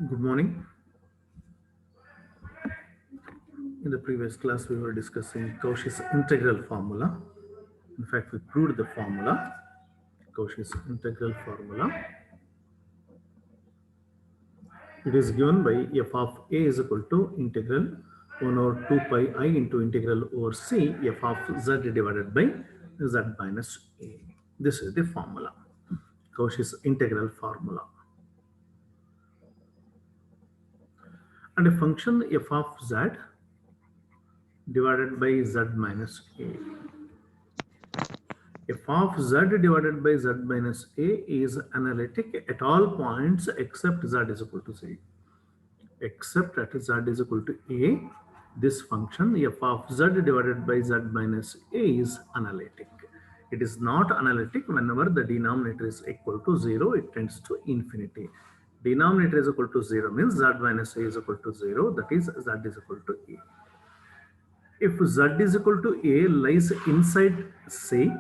Good morning. In the previous class, we were discussing Cauchy's integral formula. In fact, we proved the formula, Cauchy's integral formula. It is given by f of a is equal to integral 1 over 2 pi I into integral over c f of z divided by z minus a. This is the formula, Cauchy's integral formula. And a function f of z divided by z minus a. F of z divided by z minus a is analytic at all points except z is equal to c. Except at z is equal to a, this function f of z divided by z minus a is analytic. It is not analytic whenever the denominator is equal to 0, it tends to infinity. Denominator is equal to 0 means z minus a is equal to 0, that is z is equal to a. If z is equal to a lies inside c,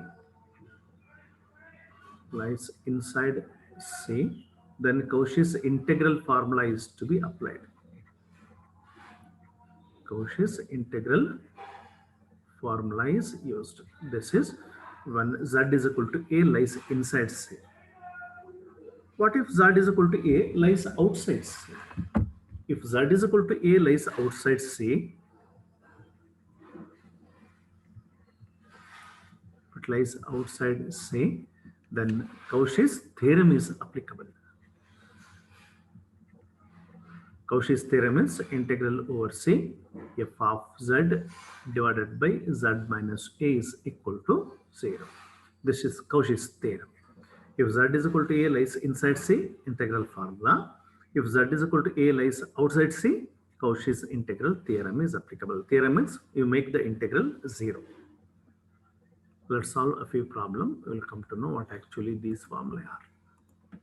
C, then Cauchy's integral formula is to be applied. Cauchy's integral formula is used. This is when z is equal to a lies inside C. What if z is equal to a lies outside C? If z is equal to a lies outside C, it lies outside C, then Cauchy's theorem is applicable. Cauchy's theorem is integral over c f of z divided by z minus a is equal to 0. This is Cauchy's theorem. If z is equal to a lies inside c, integral formula. If z is equal to a lies outside c, Cauchy's integral theorem is applicable. Theorem means you make the integral 0. Let's solve a few problems. We will come to know what actually these formulae are.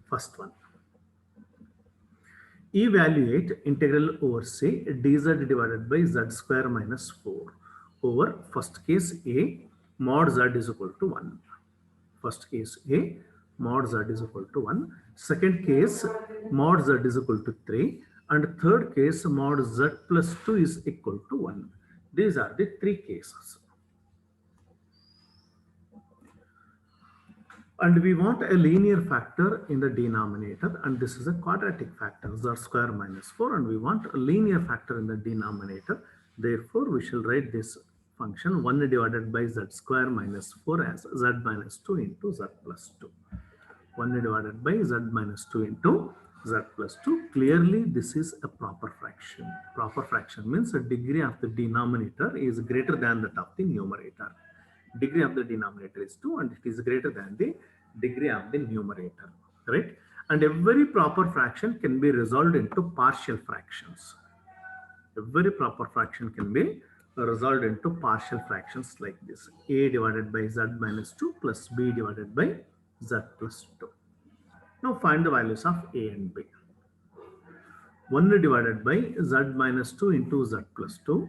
First one. Evaluate integral over c dz divided by z square minus 4 over first case a mod z is equal to 1. First case a mod z is equal to 1. Second case mod z is equal to 3. And third case mod z plus 2 is equal to 1. These are the three cases. And we want a linear factor in the denominator, and this is a quadratic factor, z square minus 4, and we want a linear factor in the denominator. Therefore, we shall write this function 1 divided by z square minus 4 as z minus 2 into z plus 2. 1 divided by z minus 2 into z plus 2. Clearly, this is a proper fraction. Proper fraction means the degree of the denominator is greater than that of the numerator. Degree of the denominator is 2 and it is greater than the degree of the numerator, right? And every proper fraction can be resolved into partial fractions. Every proper fraction can be resolved into partial fractions like this: a divided by z minus 2 plus b divided by z plus 2. Now find the values of a and b. 1 divided by z minus 2 into z plus 2.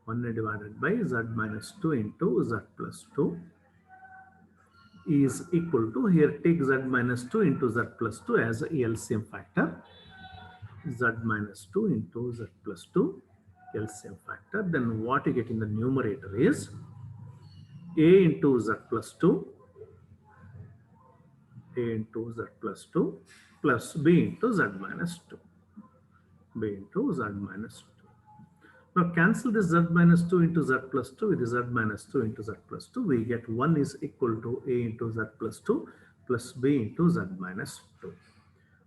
1 divided by z minus 2 into z plus 2 is equal to, here take z minus 2 into z plus 2 as a LCM factor. Z minus 2 into z plus 2 LCM factor. Then what you get in the numerator is a into z plus 2, a into z plus 2 plus b into z minus 2, b into z minus 2. Now cancel this z minus 2 into z plus 2 with z minus 2 into z plus 2. We get 1 is equal to a into z plus 2 plus b into z minus 2.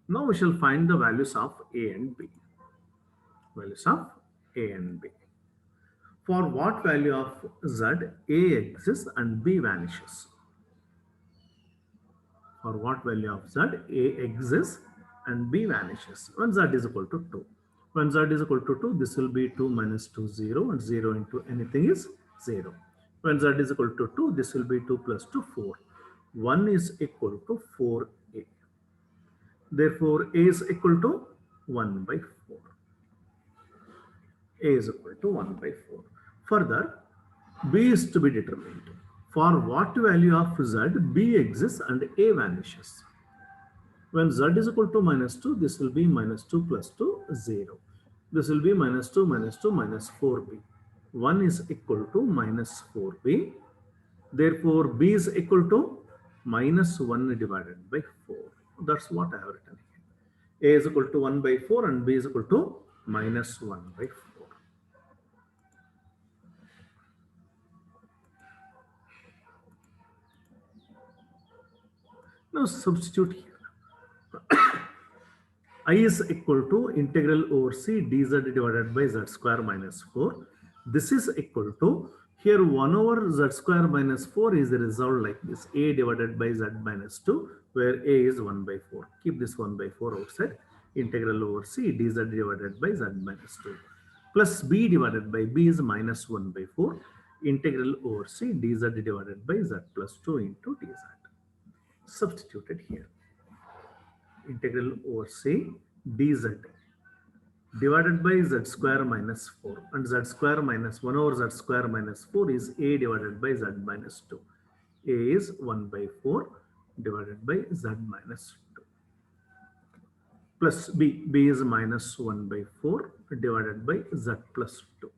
Now we shall find the values of a and b. Values of a and b. For what value of z a exists and b vanishes? For what value of z a exists and b vanishes? When z is equal to 2. When z is equal to 2, this will be 2 minus 2, 0, and 0 into anything is 0. When z is equal to 2, this will be 2 plus 2, 4. 1 is equal to 4a. Therefore, a is equal to 1 by 4. A is equal to 1 by 4. Further, b is to be determined. For what value of z b exists and a vanishes? When z is equal to minus 2, this will be minus 2 plus 2, 0. This will be minus 2 minus 2 minus 4b. 1 is equal to minus 4b. Therefore, b is equal to minus 1 divided by 4. That's what I have written here. A is equal to 1 by 4 and b is equal to minus 1 by 4. Now substitute here. I is equal to integral over c dz divided by z square minus 4. This is equal to, here 1 over z square minus 4 is resolved like this, a divided by z minus 2, where a is 1 by 4. Keep this 1 by 4 outside. Integral over c dz divided by z minus 2. Plus b divided by b is minus 1 by 4. Integral over c dz divided by z plus 2 into dz. Substituted here. Integral over c dz divided by z square minus 4, and z square minus 1 over z square minus 4 is a divided by z minus 2. A is 1 by 4 divided by z minus 2 plus b is minus 1 by 4 divided by z plus 2.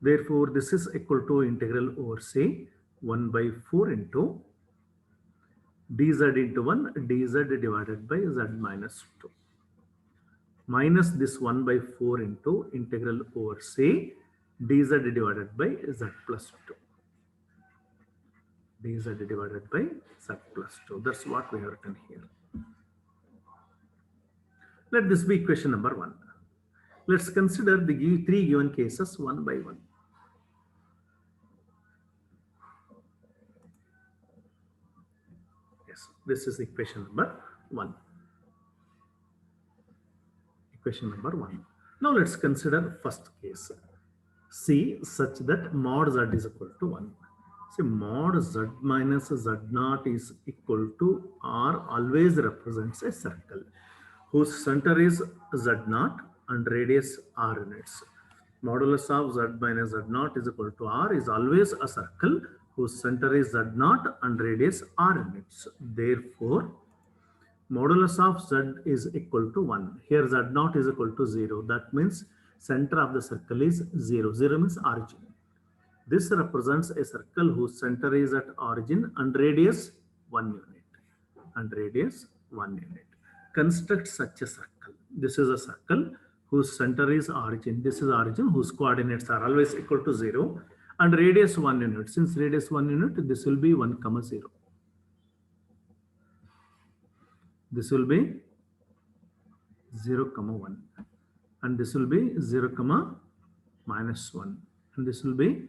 Therefore, this is equal to integral over c 1 by 4 into dz into 1 dz divided by z minus 2 minus this 1 by 4 into integral over c dz divided by z plus 2. Dz divided by z plus 2. That's what we have written here. Let this be equation number 1. Let's consider the three given cases one by one. This is equation number 1. Equation number 1. Now let's consider first case. C such that mod z is equal to 1. See, mod z minus z naught is equal to R always represents a circle whose center is z naught and radius r units. Modulus of z minus z naught is equal to R is always a circle whose center is z naught and radius r units. Therefore, modulus of z is equal to 1. Here z naught is equal to 0. That means center of the circle is 0. 0 means origin. This represents a circle whose center is at origin and radius 1 unit. And radius 1 unit. Construct such a circle. This is a circle whose center is origin. This is origin whose coordinates are always equal to 0. And radius 1 unit. Since radius 1 unit, this will be 1, 0. This will be 0, 1. And this will be 0, minus 1. And this will be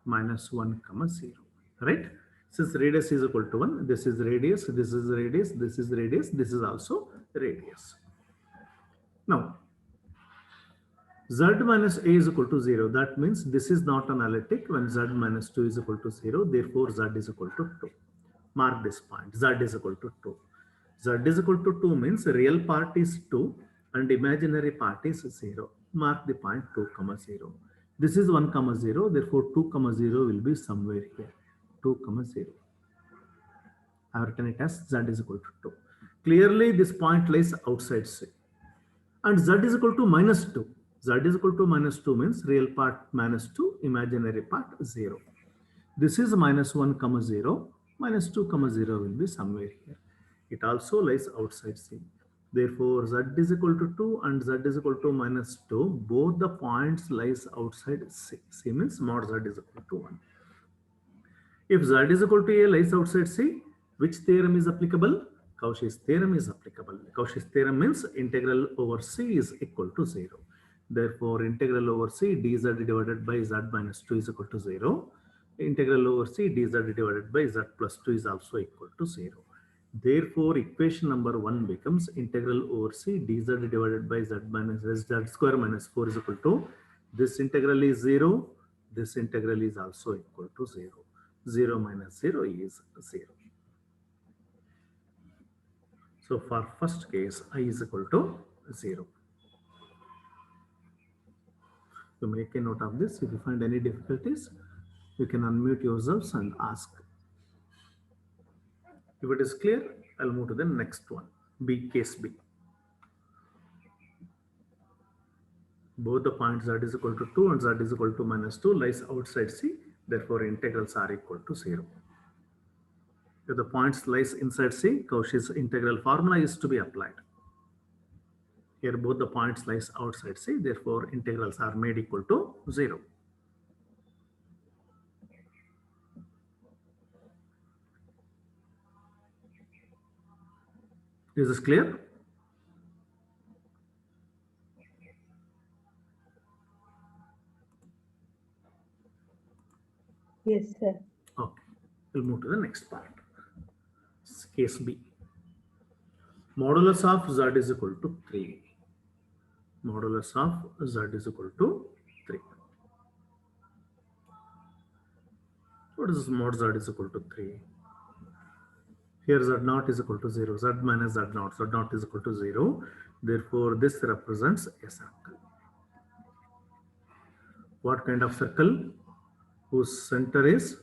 minus 1, 0. Right? Since radius is equal to 1, this is radius, this is radius, this is radius, this is also radius. Now, z minus a is equal to 0. That means this is not analytic when z minus 2 is equal to 0. Therefore, z is equal to 2. Mark this point. Z is equal to 2. Z is equal to 2 means real part is 2 and imaginary part is 0. Mark the point 2, 0. This is 1, 0. Therefore, 2, 0 will be somewhere here. 2, 0. I have written it as z is equal to 2. Clearly, this point lies outside C. And z is equal to minus 2. Z is equal to minus 2 means real part minus 2, imaginary part 0. This is minus 1, 0. Minus 2, 0 will be somewhere here. It also lies outside C. Therefore, z is equal to 2 and z is equal to minus 2. Both the points lies outside C. C means mod z is equal to 1. If z is equal to a lies outside C, which theorem is applicable? Cauchy's theorem is applicable. Cauchy's theorem means integral over C is equal to 0. Therefore, integral over C dz divided by z minus 2 is equal to 0. Integral over C dz divided by z plus 2 is also equal to 0. Therefore, equation number 1 becomes integral over C dz divided by z minus z square minus 4 is equal to, this integral is 0. This integral is also equal to 0. 0 minus 0 is 0. So, for first case, I is equal to 0. So make a note of this. If you find any difficulties, you can unmute yourselves and ask. If it is clear, I'll move to the next one. B, case B. Both the points z is equal to 2 and z is equal to minus 2 lies outside C. Therefore, integrals are equal to 0. If the points lies inside C, Cauchy's integral formula is to be applied. Here both the points lies outside C. Therefore, integrals are made equal to 0. Is this clear? Yes, sir. Okay. We'll move to the next part. Case B. Modulus of z is equal to 3. Modulus of z is equal to 3. What is this mod z is equal to 3? Here z naught is equal to 0. Z minus z naught. Z naught is equal to 0. Therefore, this represents a circle. What kind of circle? Whose center is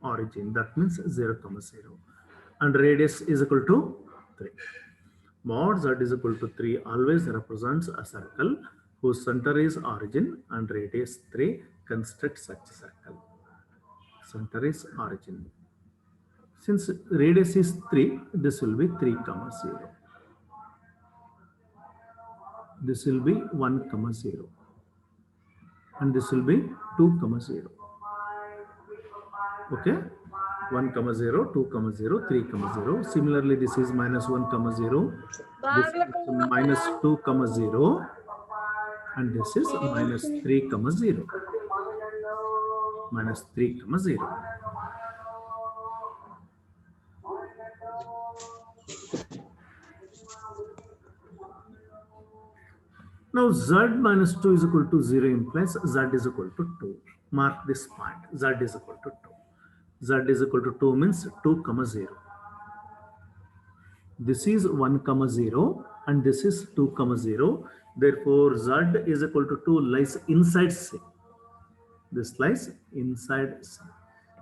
origin. That means 0, 0. And radius is equal to 3. Mod z is equal to 3 always represents a circle whose center is origin and radius 3. Construct such a circle. Center is origin. Since radius is 3, this will be 3, 0. This will be 1, 0. And this will be 2, 0. Okay? 1, 0, 2, 0, 3, 0. Similarly, this is minus 1, 0. This is minus 2, 0. And this is minus 3, 0. Minus 3, 0. Now z minus 2 is equal to 0 implies z is equal to 2. Mark this point. Z is equal to 2. Z is equal to 2 means 2, 0. This is 1, 0 and this is 2, 0. Therefore, z is equal to 2 lies inside C. This lies inside C.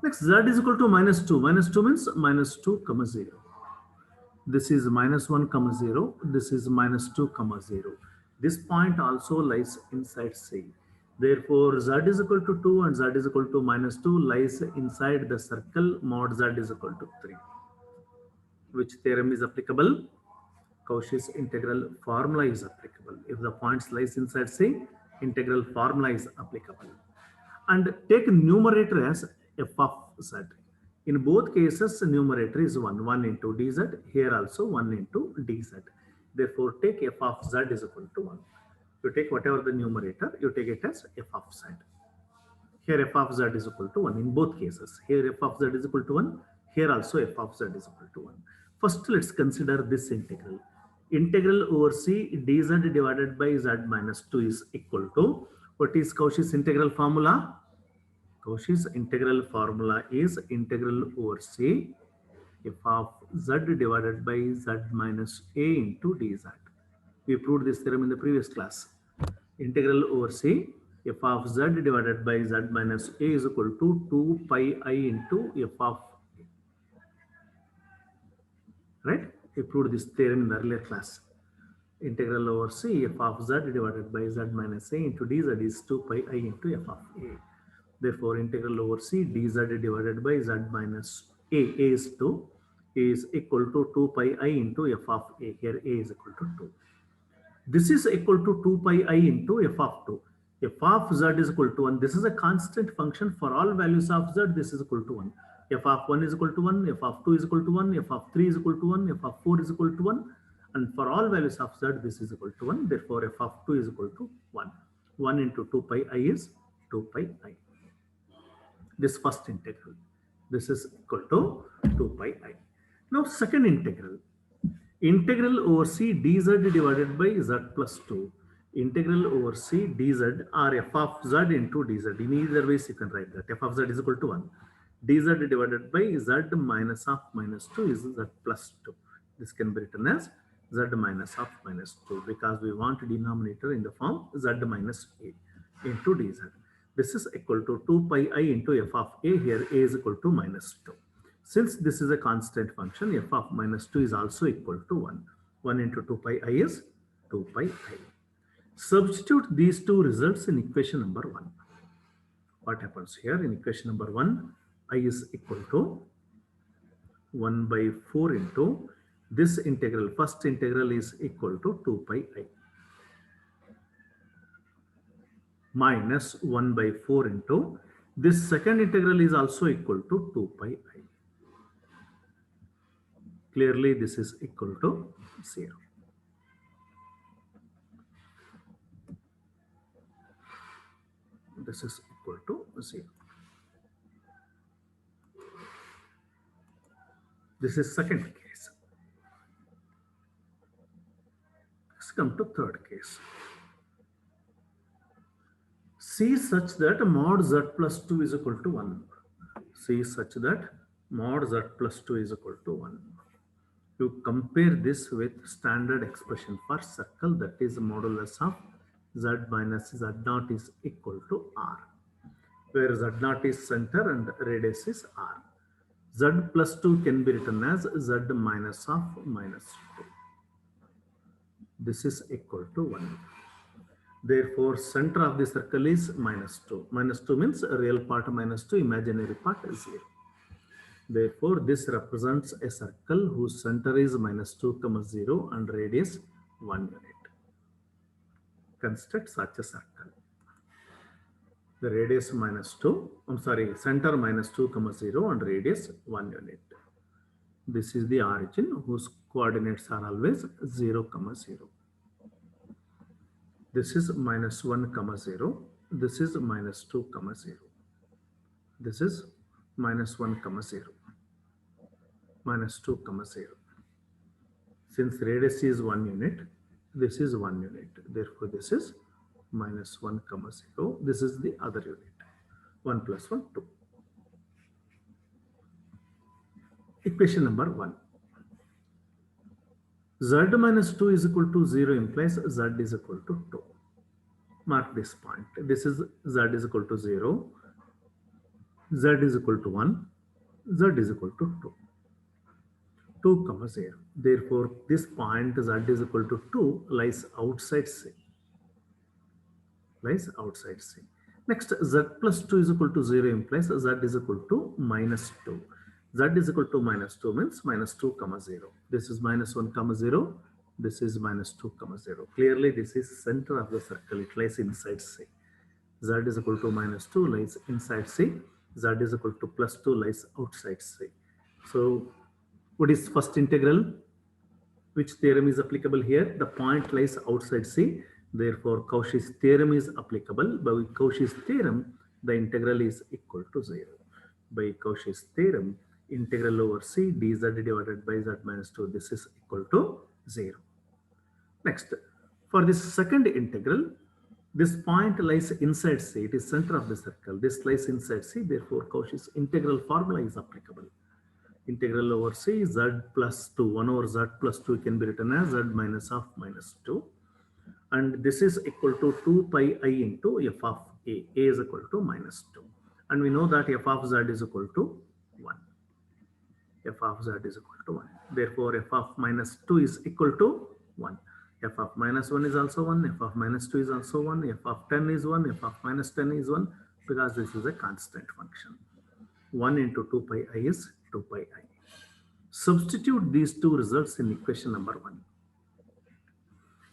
Next, z is equal to minus 2. Minus 2 means minus 2, 0. This is minus 1, 0. This is minus 2, 0. This point also lies inside C. Therefore, z is equal to 2 and z is equal to minus 2 lies inside the circle mod z is equal to 3. Which theorem is applicable? Cauchy's integral formula is applicable. If the points lies inside C, integral formula is applicable. And take numerator as f of z. In both cases, numerator is 1 into dz. Here also 1 into dz. Therefore, take f of z is equal to 1. You take whatever the numerator, you take it as f of z. Here f of z is equal to 1 in both cases. Here f of z is equal to 1. Here also f of z is equal to 1. First, let's consider this integral. Integral over C dz divided by z minus 2 is equal to, what is Cauchy's integral formula? Cauchy's integral formula is integral over C f of z divided by z minus a into dz. We proved this theorem in the previous class. Integral over C f of z divided by z minus a is equal to 2 pi I into f of a. Right? We proved this theorem in the earlier class. Integral over C f of z divided by z minus a into dz is 2 pi I into f of a. Therefore, integral over C dz divided by z minus a is 2 is equal to 2 pi I into f of a. Here a is equal to 2. This is equal to 2 pi I into f of 2. F of z is equal to 1. This is a constant function for all values of z. This is equal to 1. F of 1 is equal to 1. F of 2 is equal to 1. F of 3 is equal to 1. F of 4 is equal to 1. And for all values of z, this is equal to 1. Therefore, f of 2 is equal to 1. 1 into 2 pi I is 2 pi I. This first integral. This is equal to 2 pi I. Now, second integral. Integral over C dz divided by z plus 2. Integral over C dz or f of z into dz. In either ways, you can write that. F of z is equal to 1. dz divided by z minus of minus 2 is z plus 2. This can be written as z minus of minus 2 because we want denominator in the form z minus a into dz. This is equal to 2 pi I into f of a. Here a is equal to minus 2. Since this is a constant function, f of minus 2 is also equal to 1. 1 into 2 pi I is 2 pi I. Substitute these two results in equation number 1. What happens here? In equation number 1, I is equal to 1 by 4 into this integral. First integral is equal to 2 pi I minus 1 by 4 into this second integral is also equal to 2 pi I. Clearly, this is equal to 0. This is equal to 0. This is second case. Let's come to third case. C such that mod z plus 2 is equal to 1. C such that mod z plus 2 is equal to 1. You compare this with standard expression for circle, that is modulus of z minus z naught is equal to r, where z naught is center and radius is r. Z plus 2 can be written as z minus of minus 2. This is equal to 1. Therefore, center of the circle is minus 2. Minus 2 means real part minus 2, imaginary part is 0. Therefore, this represents a circle whose center is minus 2, 0 and radius 1 unit. Construct such a circle. The radius minus 2, center minus 2, 0 and radius 1 unit. This is the origin whose coordinates are always 0, 0. This is minus 1, 0. This is minus 2, 0. This is minus 1, 0. Minus 2, 0. Since radius is 1 unit, this is 1 unit. Therefore, this is minus 1, 0. This is the other unit. 1 plus 1, 2. Equation number 1. Z minus 2 is equal to 0 implies Z is equal to 2. Mark this point. This is Z is equal to 0. Z is equal to 1. Z is equal to 2. 2, 0. Therefore, this point Z is equal to 2 lies outside C. Lies outside C. Next, Z plus 2 is equal to 0 implies Z is equal to minus 2. Z is equal to minus 2 means minus 2, 0. This is minus 1, 0. This is minus 2, 0. Clearly, this is center of the circle. It lies inside C. Z is equal to minus 2 lies inside C. Z is equal to plus 2 lies outside C. So, what is first integral? Which theorem is applicable here? The point lies outside C. Therefore, Cauchy's theorem is applicable. By Cauchy's theorem, the integral is equal to 0. By Cauchy's theorem, integral over C dz divided by z minus 2, this is equal to 0. Next, for this second integral, this point lies inside C. It is center of the circle. This lies inside C. Therefore, Cauchy's integral formula is applicable. Integral over C, z plus 2. 1 over z plus 2 can be written as z minus of minus 2. And this is equal to 2 pi I into f of A. A is equal to minus 2. And we know that f of z is equal to 1. F of z is equal to 1. Therefore, f of minus 2 is equal to 1. F of minus 1 is also 1. F of minus 2 is also 1. F of 10 is 1. F of minus 10 is 1 because this is a constant function. 1 into 2 pi I is 2 pi I. Substitute these two results in equation number 1.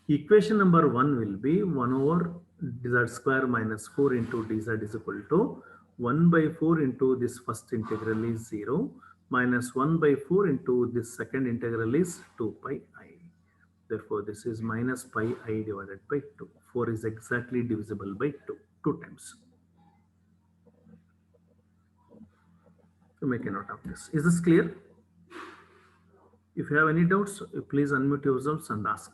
Equation number 1 will be 1 over z square minus 4 into dz is equal to 1 by 4 into this first integral is 0 minus 1 by 4 into this second integral is 2 pi I. Therefore, this is minus pi I divided by 2. 4 is exactly divisible by 2 times. To make a note of this. Is this clear? If you have any doubts, please unmute yourselves and ask.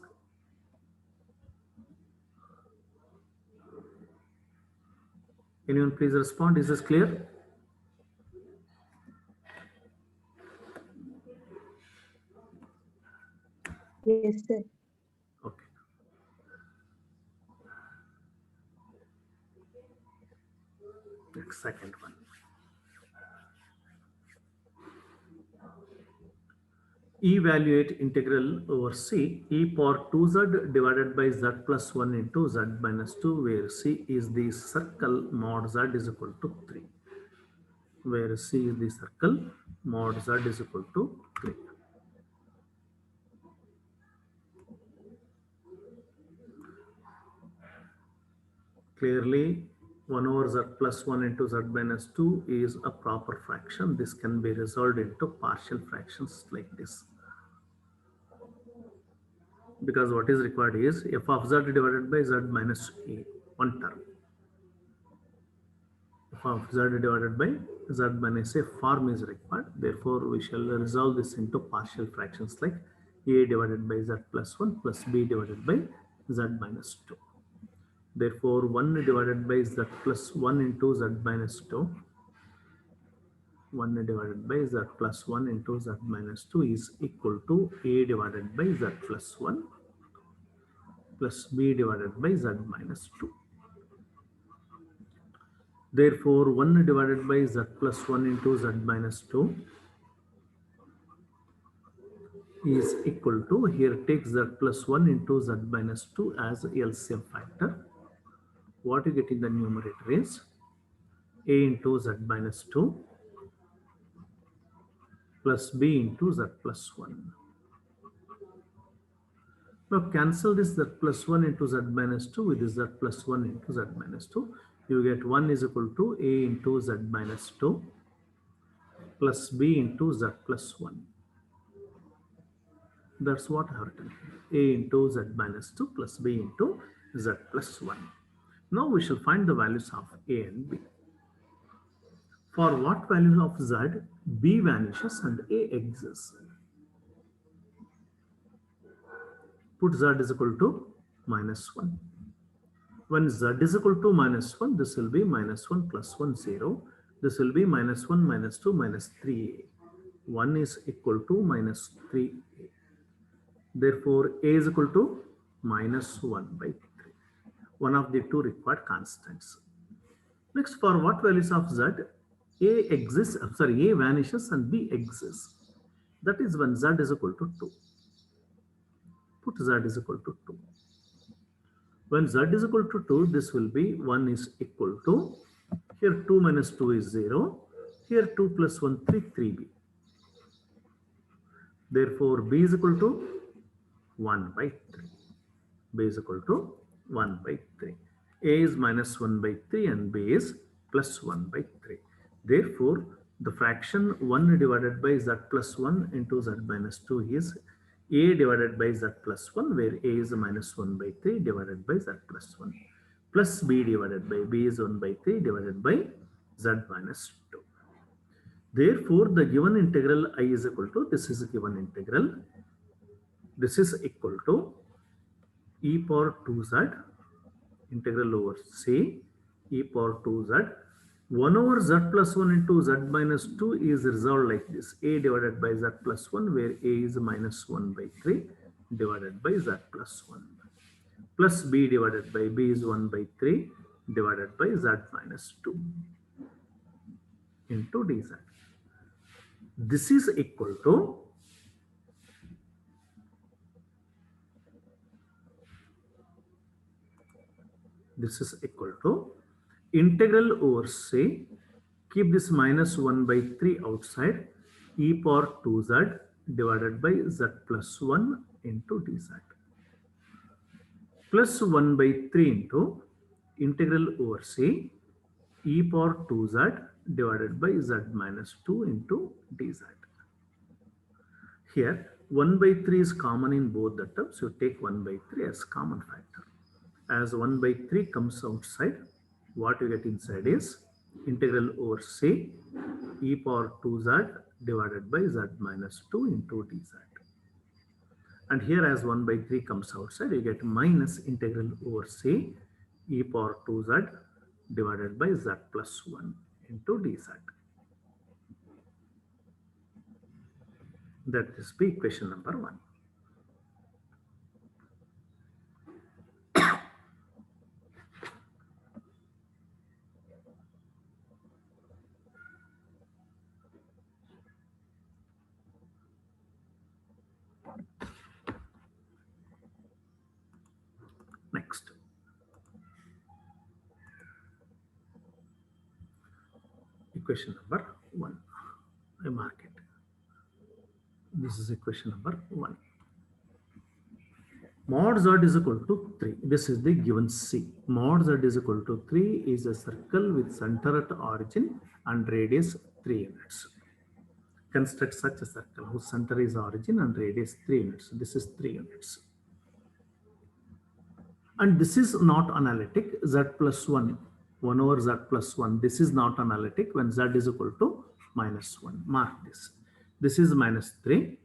Anyone please respond? Is this clear? Yes, sir. Okay. Next, second one. evaluate integral over C e power 2z divided by z plus 1 into z minus 2, where C is the circle mod z is equal to 3. Where C is the circle mod z is equal to 3. Clearly, 1 over z plus 1 into z minus 2 is a proper fraction. This can be resolved into partial fractions like this. Because what is required is f of z divided by z minus a, one term. F of z divided by z minus a form is required. Therefore, we shall resolve this into partial fractions like a divided by z plus 1 plus b divided by z minus 2. Therefore, 1 divided by z plus 1 into z minus 2, 1 divided by z plus 1 into z minus 2 is equal to a divided by z plus 1 plus b divided by z minus 2. Therefore, 1 divided by z plus 1 into z minus 2 is equal to, here take z plus 1 into z minus 2 as LCM factor. What you get in the numerator is a into z minus 2 plus b into z plus 1. Now cancel this z plus 1 into z minus 2 with this z plus 1 into z minus 2. You get 1 is equal to a into z minus 2 plus b into z plus 1. That's what I have written. A into z minus 2 plus b into z plus 1. Now we shall find the values of a and b. For what value of z, b vanishes and a exists. Put z is equal to minus 1. When z is equal to minus 1, this will be minus 1 plus 1, 0. This will be minus 1, minus 2, minus 3a. 1 is equal to minus 3a. Therefore, a is equal to minus 1 by 3. One of the two required constants. Next, for what values of z, a exists, a vanishes and b exists. That is when z is equal to 2. Put z is equal to 2. When z is equal to 2, this will be 1 is equal to, here 2 minus 2 is 0, here 2 plus 1, 3, 3b. Therefore, b is equal to 1 by 3. B is equal to 1 by 3. A is minus 1 by 3 and B is plus 1 by 3. Therefore, the fraction 1 divided by z plus 1 into z minus 2 is a divided by z plus 1, where a is minus 1 by 3 divided by z plus 1, plus b divided by b is 1 by 3 divided by z minus 2. Therefore, the given integral I is equal to, this is a given integral, this is equal to e power 2z integral over c e power 2z 1 over z plus 1 into z minus 2 is resolved like this, a divided by z plus 1, where a is minus 1 by 3 divided by z plus 1, plus b divided by b is 1 by 3 divided by z minus 2 into dz. This is equal to integral over c, keep this minus 1 by 3 outside, e power 2z divided by z plus 1 into dz, plus 1 by 3 into integral over c, e power 2z divided by z minus 2 into dz. Here 1 by 3 is common in both the terms, so take 1 by 3 as common factor. As 1 by 3 comes outside, what you get inside is integral over c e power 2z divided by z minus 2 into dz. And here as 1 by 3 comes outside, you get minus integral over c e power 2z divided by z plus 1 into dz. That is the equation number 1. equation number 1. I mark it. This is equation number 1. Mod z is equal to 3. This is the given C. Mod z is equal to 3 is a circle with center at origin and radius 3 units. Construct such a circle whose center is origin and radius 3 units. This is 3 units. And this is not analytic. Z plus 1, 1 over z plus 1. This is not analytic when z is equal to minus 1. Mark this. This is minus 3.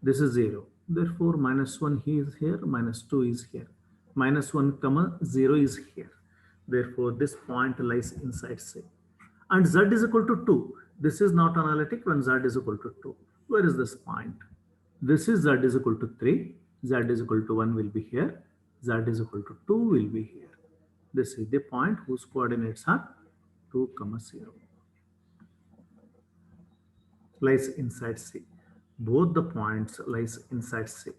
This is 0. Therefore, minus 1 is here, minus 2 is here. Minus 1 comma 0 is here. Therefore, this point lies inside C. And z is equal to 2. This is not analytic when z is equal to 2. Where is this point? This is z is equal to 3. Z is equal to 1 will be here. Z is equal to 2 will be here. This is the point whose coordinates are 2, 0. Lies inside C. Both the points lies inside C.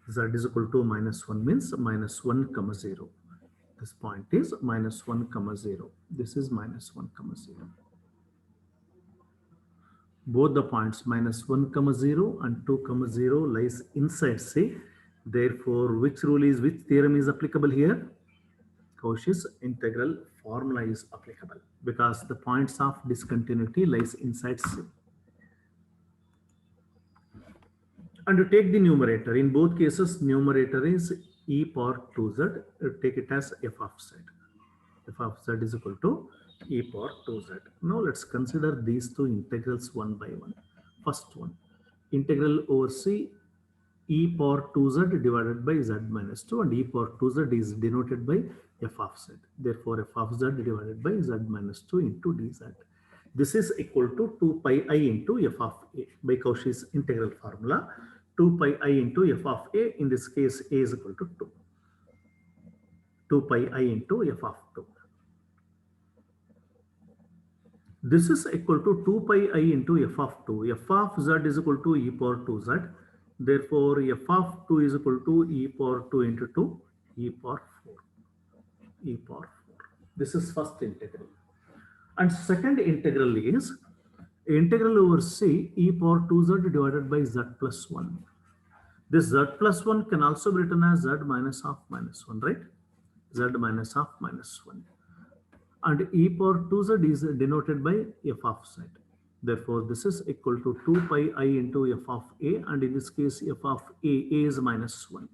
Z is equal to minus 1 means minus 1, 0. This point is minus 1, 0. This is minus 1, 0. Both the points minus 1, 0 and 2, 0 lies inside C. Therefore, which theorem is applicable here? Cauchy's integral formula is applicable because the points of discontinuity lies inside C. And you take the numerator. In both cases, numerator is e power 2z. Take it as f of z. F of z is equal to e power 2z. Now let's consider these two integrals one by one. First one, integral over C e power 2z divided by z minus 2, and e power 2z is denoted by f of z. Therefore, f of z divided by z minus 2 into dz. This is equal to 2 pi I into f of a by Cauchy's integral formula. 2 pi I into f of a, in this case a is equal to 2. 2 pi I into f of 2. This is equal to 2 pi I into f of 2. F of z is equal to e power 2z. Therefore, f of 2 is equal to e power 2 into 2, e power 4. E power 4. This is first integral. And second integral is integral over C e power 2z divided by z plus 1. This z plus 1 can also be written as z minus half minus 1, right? Z minus half minus 1. And e power 2z is denoted by f of z. Therefore, this is equal to 2 pi I into f of a, and in this case f of a is minus 1.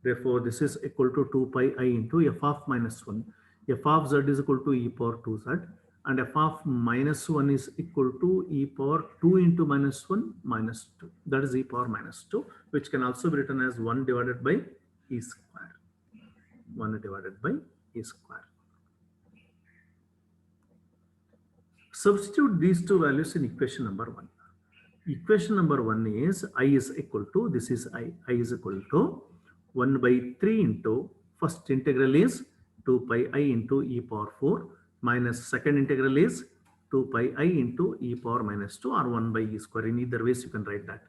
Therefore, this is equal to 2 pi I into f of minus 1. F of z is equal to e power 2z, and f of minus 1 is equal to e power 2 into minus 1 minus 2. That is e power minus 2, which can also be written as 1 divided by e square. 1 divided by e square. Substitute these two values in equation number 1. Equation number 1 is I is equal to, this is I is equal to 1 by 3 into, first integral is 2 pi I into e power 4 minus second integral is 2 pi I into e power minus 2 or 1 by e square. In either ways you can write that.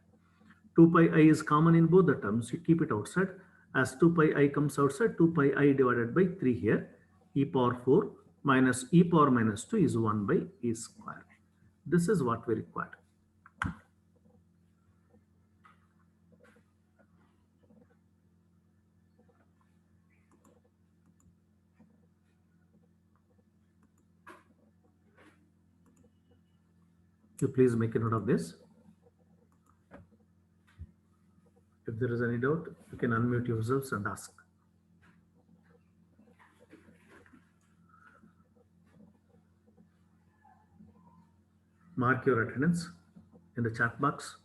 2 pi I is common in both the terms. You keep it outside. As 2 pi I comes outside, 2 pi I divided by 3 here, e power 4 minus e power minus 2 is 1 by e square. This is what we require. You please make a note of this. If there is any doubt, you can unmute yourselves and ask. Mark your attendance in the chat box.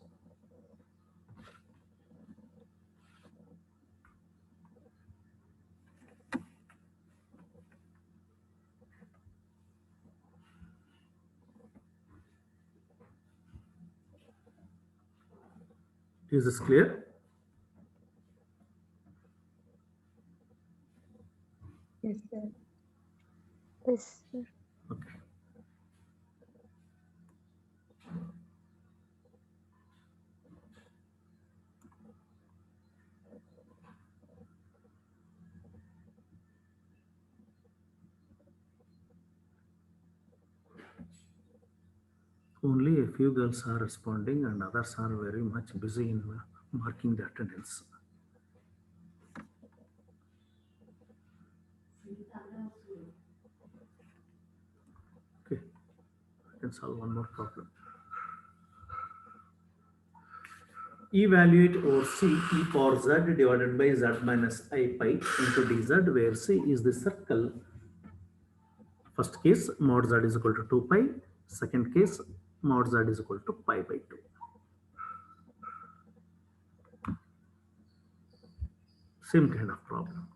Is this clear? Yes, sir. Yes, sir. Okay. Only a few girls are responding and others are very much busy in marking the attendance. Okay, I can solve one more problem. Evaluate over C e power z divided by z minus I pi into dz, where C is the circle. First case, mod z is equal to 2 pi. Second case, mod z is equal to pi by 2. Same kind of problem.